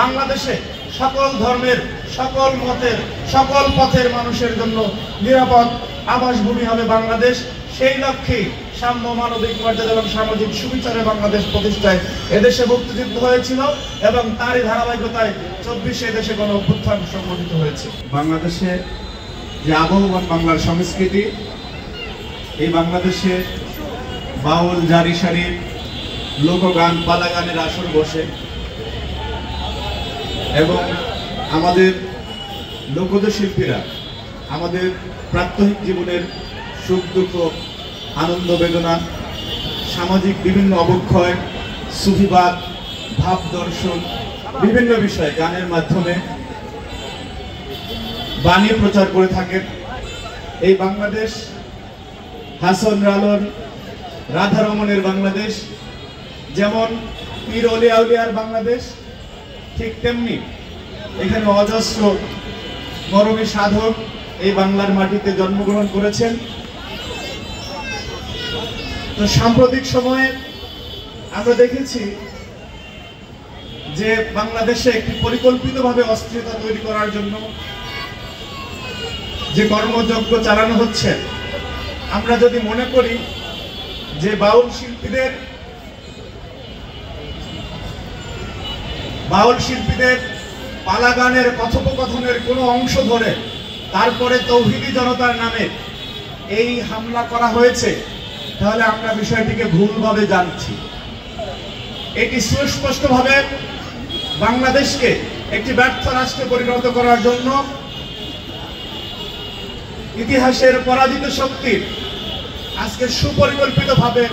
বাংলাদেশে সকল ধর্মের, সকল মতের, সকল পথের মানুষের জন্য নিরাপদ আবাসভূমি হবে বাংলাদেশ। সেই লক্ষ্যেই সাম্য, মানবিক মর্যাদা এবং সামাজিক সুবিচারে বাংলাদেশ প্রতিষ্ঠায় এদেশে মুক্তিযুদ্ধ হয়েছিল এবং তারই ধারাবাহিকতায় 24 এদেশে গণ অভ্যুত্থান সংগঠিত হয়েছে। বাংলাদেশে যে আবহমান বাংলার সংস্কৃতি, এই বাংলাদেশে বাউল, জারি সারি, লোকগান, পালাগানের আসর বসে এবং আমাদের লোকজ শিল্পীরা আমাদের প্রাত্যহিক জীবনের সুখ দুঃখ, আনন্দ বেদনা, সামাজিক বিভিন্ন অবক্ষয়, সুফিবাদ, ভাব দর্শন, বিভিন্ন বিষয়ে গানের মাধ্যমে বাণী প্রচার করে থাকেন। এই বাংলাদেশ হাসন লালন, রাধারমণের বাংলাদেশ, যেমন পীর অলি আউলিয়ার বাংলাদেশ, ঠিক তেমনি এখানে অজস্র মরমী সাধক এই বাংলার মাটিতে জন্মগ্রহণ করেছেন। তো সাম্প্রতিক সময়ে আমরা দেখেছি যে বাংলাদেশে একটি পরিকল্পিতভাবে অস্থিরতা তৈরি করার জন্য যে কর্মযজ্ঞ চালানো হচ্ছে, আমরা যদি মনে করি যে বাউল শিল্পীদের পালাগানের কথোপকথনের কোনো অংশ ধরে তারপরে তৌহিদি জনতার নামে এই হামলা করা হয়েছে, তাহলে আমরা বিষয়টিকে ভুলভাবে জানছি। এটি সুস্পষ্টভাবে বাংলাদেশকে একটি ব্যর্থ রাষ্ট্রে পরিণত করার জন্য ইতিহাসের পরাজিত শক্তির আজকে সুপরিকল্পিতভাবে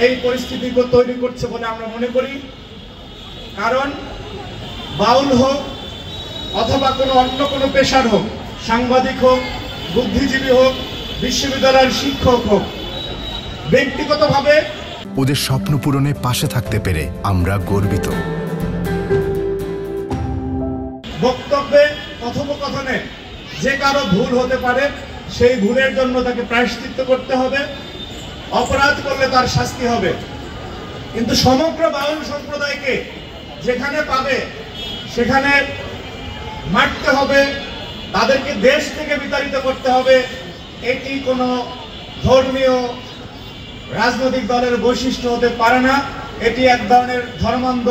এই পরিস্থিতি তৈরি করছে বলে আমরা মনে করি। কারণ বাউল হোক অথবা অন্য কোনো পেশার হোক, সাংবাদিক হোক, বুদ্ধিজীবী হোক, বিশ্ববিদ্যালয়ের শিক্ষক হোক, ব্যক্তিগতভাবে ওদের স্বপ্ন পূরণে পাশে থাকতে পেরে আমরা গর্বিত। বক্তব্যে, কথোপকথনে যে কারো ভুল হতে পারে, সেই ভুলের জন্য তাকে প্রায়শ্চিত্ত করতে হবে, অপরাধ করলে তার শাস্তি হবে। কিন্তু সমগ্র বাউল সম্প্রদায়কে যেখানে পাবে সেখানে মারতে হবে, তাদেরকে দেশ থেকে বিতাড়িত করতে হবে, এটি কোনো ধর্মীয় রাজনৈতিক দলের বৈশিষ্ট্য হতে পারে না। এটি এক ধরনের ধর্মান্ধ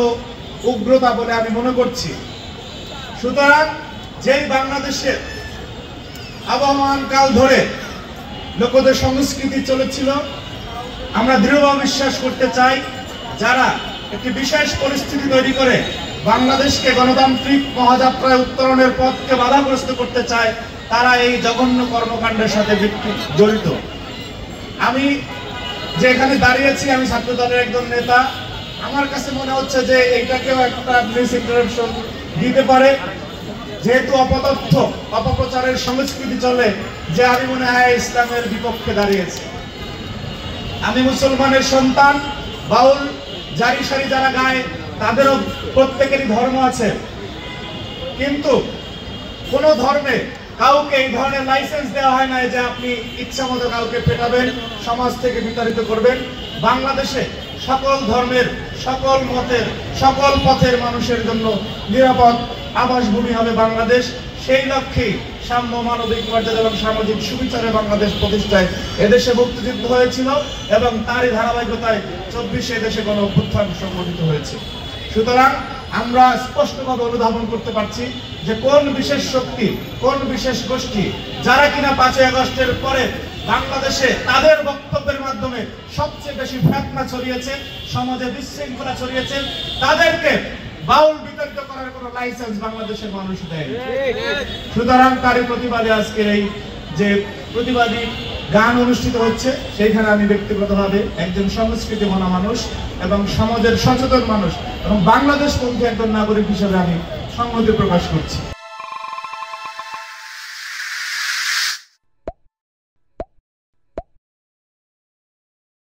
উগ্রতা বলে আমি মনে করছি। সুতরাং যেই বাংলাদেশের আবহমান কাল ধরে লোকজ সংস্কৃতি চলেছিল, আমরা দৃঢ়ভাবে বিশ্বাস করতে চাই যারা একটি বিশেষ পরিস্থিতি তৈরি করে বাংলাদেশকে গণতান্ত্রিক মহাযাত্রায় উত্তরণের পথকে বাধাগ্রস্ত করতে চায়, তারা এই জঘন্য কর্মকাণ্ডের সাথে জড়িত। আমি যে এখানে দাঁড়িয়েছি, আমি ছাত্র দলের একজন নেতা, আমার কাছে মনে হচ্ছে যে এইটাকেও একটা মিস ইন্টারপ্রিটেশন দিতে পারে, যেহেতু অপতথ্য, অপপ্রচারের সংস্কৃতি চলে, যে আমি মনে হয় ইসলামের বিপক্ষে দাঁড়িয়েছি। আমি মুসলমানের সন্তান, বাউল, জারি সারি যারা গায় তাদেরও প্রত্যেকেরই ধর্ম আছে, কিন্তু কোন ধর্মে কাউকে এই ধরনের লাইসেন্স দেওয়া হয় না যে আপনি ইচ্ছা মতো কাউকে পেটাবেন, সমাজ থেকে বিতাড়িত করবেন। বাংলাদেশে সকল ধর্মের, সকল মতের, সকল পথের মানুষের জন্য নিরাপদ আবাসভূমি হবে বাংলাদেশ। সেই লক্ষ্যেই সাম্য, মানবিক মর্যাদা এবং সামাজিক সুবিচারে বাংলাদেশ প্রতিষ্ঠায় এদেশে মুক্তিযুদ্ধ হয়েছিল এবং তারই ধারাবাহিকতায় 24 এদেশে গণ অভ্যুত্থান সংগঠিত হয়েছে। সুতরাং আমরা স্পষ্টভাবে অনুধাবন করতে পারছি যে কোন বিশেষ শক্তি, কোন বিশেষ গোষ্ঠী যারা কিনা 5ই আগস্টের পরে বাংলাদেশে তাদের বক্তব্যের মাধ্যমে সবচেয়ে বেশি ফেতনা ছড়িয়েছে, সমাজে বিশৃঙ্খলা ছড়িয়েছে, তাদেরকে বাউল বিতাড়িত করার কোনো লাইসেন্স বাংলাদেশের মানুষ দেয়। সুতরাং তারই প্রতিবাদে আজকের এই যে প্রতিবাদী গান অনুষ্ঠিত হচ্ছে, সেইখানে আমি ব্যক্তিগতভাবে একজন সংস্কৃতি মনা মানুষ এবং সমাজের সচেতন মানুষ এবং বাংলাদেশপন্থী একজন নাগরিক হিসেবে আমি সংহতি প্রকাশ করছি।